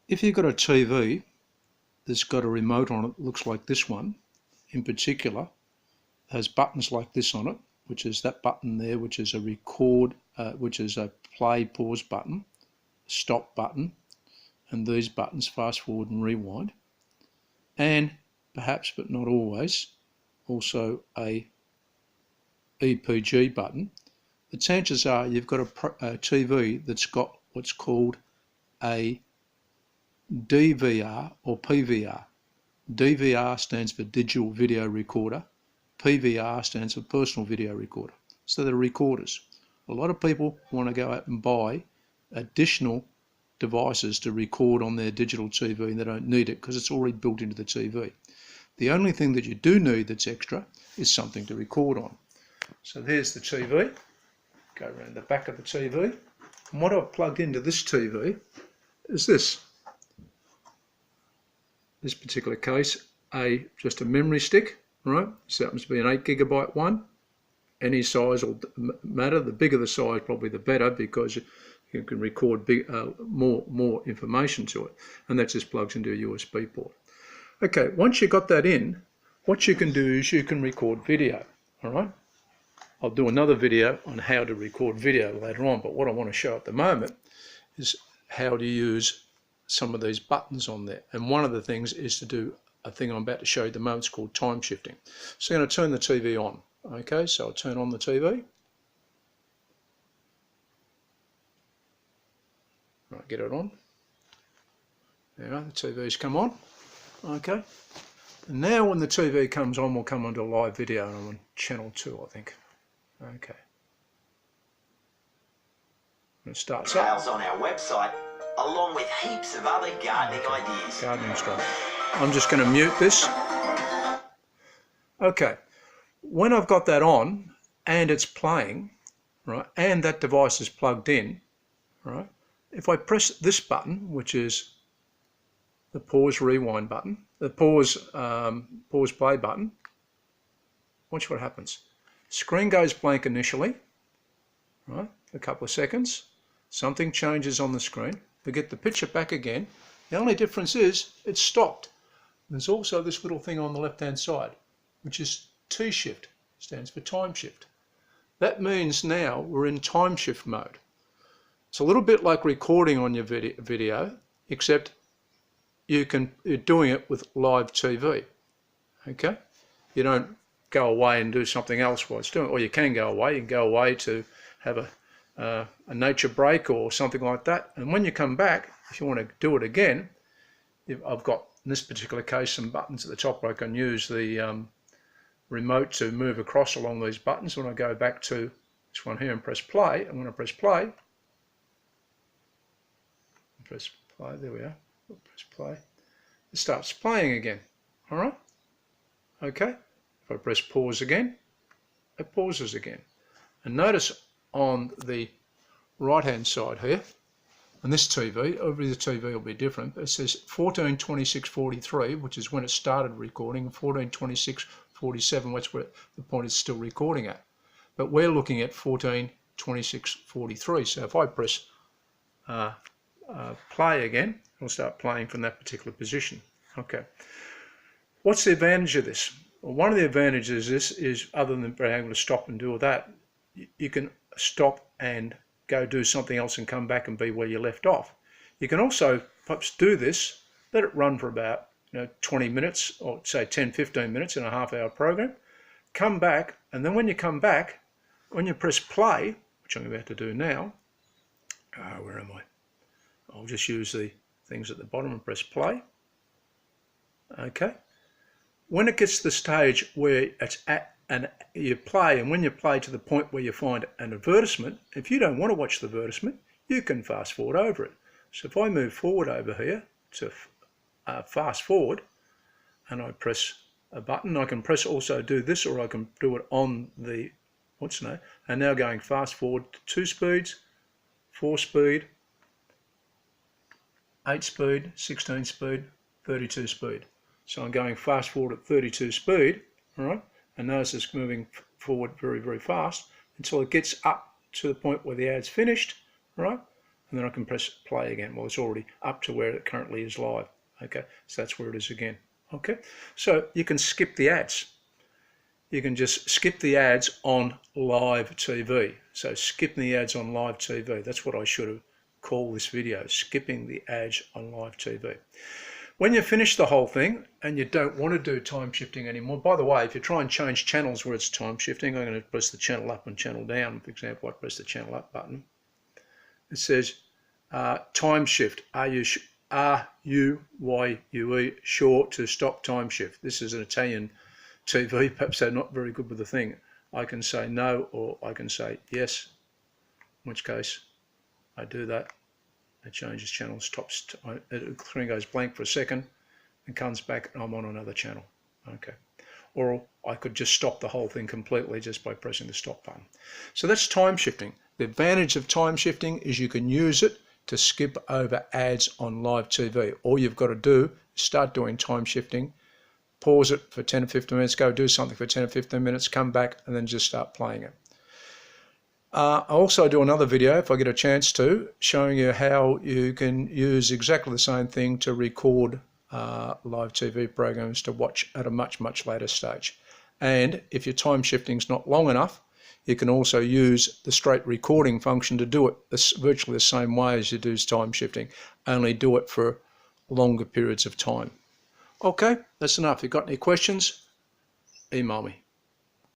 If you've got a TV that's got a remote on it that looks like this one, in particular, has buttons like this on it, which is that button there, which is a record, which is a play pause button, stop button, and these buttons fast forward and rewind, and perhaps but not always also a EPG button, the chances are you've got a TV that's got what's called a DVR or PVR. DVR stands for digital video recorder. PVR stands for personal video recorder. So they're recorders. A lot of people want to go out and buy additional devices to record on their digital TV, and they don't need it because it's already built into the TV. The only thing that you do need that's extra is something to record on. So there's the TV. Go around the back of the TV. And what I've plugged into this TV is this. This particular case, just a memory stick, right? This happens to be an 8 GB one. Any size will matter. The bigger the size, probably the better, because you can record more information to it. And that just plugs into a USB port. Okay, once you've got that in, what you can do is you can record video, all right? I'll do another video on how to record video later on, but what I want to show at the moment is how to use some of these buttons on there. And one of the things is to do a thing I'm about to show you at the moment. It's called time shifting. So I'm going to turn the TV on. Okay, so I'll turn on the TV. Right, get it on. There, the TV's come on. Okay. And now when the TV comes on, we'll come onto live video, and I'm on channel 2, I think. Okay. And it starts up. Details on our website, along with heaps of other gardening ideas. Gardening stuff. I'm just going to mute this. Okay. When I've got that on and it's playing, right, and that device is plugged in, right, if I press this button, which is the pause rewind button, the pause play button, watch what happens. Screen goes blank initially, right, a couple of seconds. Something changes on the screen. We get the picture back again. The only difference is it's stopped. There's also this little thing on the left-hand side, which is T-shift, stands for time shift. That means now we're in time shift mode. It's a little bit like recording on your video, except you're doing it with live TV. Okay? You don't go away and do something else while it's doing it, or you can go away. You can go away to have a nature break or something like that. And when you come back, if you want to do it again, I've got, in this particular case, some buttons at the top where I can use the remote to move across along these buttons. When I go back to this one here and press play, I'm going to press play. Press play, there we are. Press play. It starts playing again. All right? Okay. If I press pause again, it pauses again. And notice on the right-hand side here, on this TV, over the TV will be different. It says 14:26:43, which is when it started recording, and 14:26:47, which where the point is still recording at. But we're looking at 14:26:43. So if I press play again, it'll start playing from that particular position. Okay. What's the advantage of this? Well, one of the advantages of this is, other than being able to stop and do all that, you can stop and go do something else and come back and be where you left off. You can also perhaps do this, let it run for about 20 minutes, or say 10-15 minutes in a half-hour program, come back, and then when you come back, when you press play, which I'm about to do now, where am I? I'll just use the things at the bottom and press play. Okay. When it gets to the stage where it's at, and you play, and when you play to the point where you find an advertisement, if you don't want to watch the advertisement, you can fast forward over it. So if I move forward over here to fast forward, and I press a button, I can press also do this, or I can do it on the, and now going fast forward to 2 speeds, 4 speed, 8 speed, 16 speed, 32 speed. So I'm going fast forward at 32 speed, all right? And notice it's moving forward very, very fast until it gets up to the point where the ad's finished, right? and then I can press play again. Well, it's already up to where it currently is live. Okay, so that's where it is again. Okay, so you can skip the ads. You can just skip the ads on live TV. So skipping the ads on live TV. That's what I should have called this video, skipping the ads on live TV. When you finish the whole thing and you don't want to do time shifting anymore, by the way, if you try and change channels where it's time shifting, I'm going to press the channel up and channel down. For example, I press the channel up button. It says time shift, R-U-Y-U-E, sure to stop time shift. This is an Italian TV, perhaps they're not very good with the thing. I can say no, or I can say yes, in which case I do that. It changes channels, stops, the screen goes blank for a second and comes back and I'm on another channel. Okay. Or I could just stop the whole thing completely just by pressing the stop button. So that's time shifting. The advantage of time shifting is you can use it to skip over ads on live TV. All you've got to do is start doing time shifting, pause it for 10 or 15 minutes, go do something for 10 or 15 minutes, come back and then just start playing it. I'll also do another video, if I get a chance to, showing you how you can use exactly the same thing to record live TV programs to watch at a much, much later stage. And if your time shifting is not long enough, you can also use the straight recording function to do it virtually the same way as you do time shifting, only do it for longer periods of time. Okay, that's enough. If you've got any questions, email me.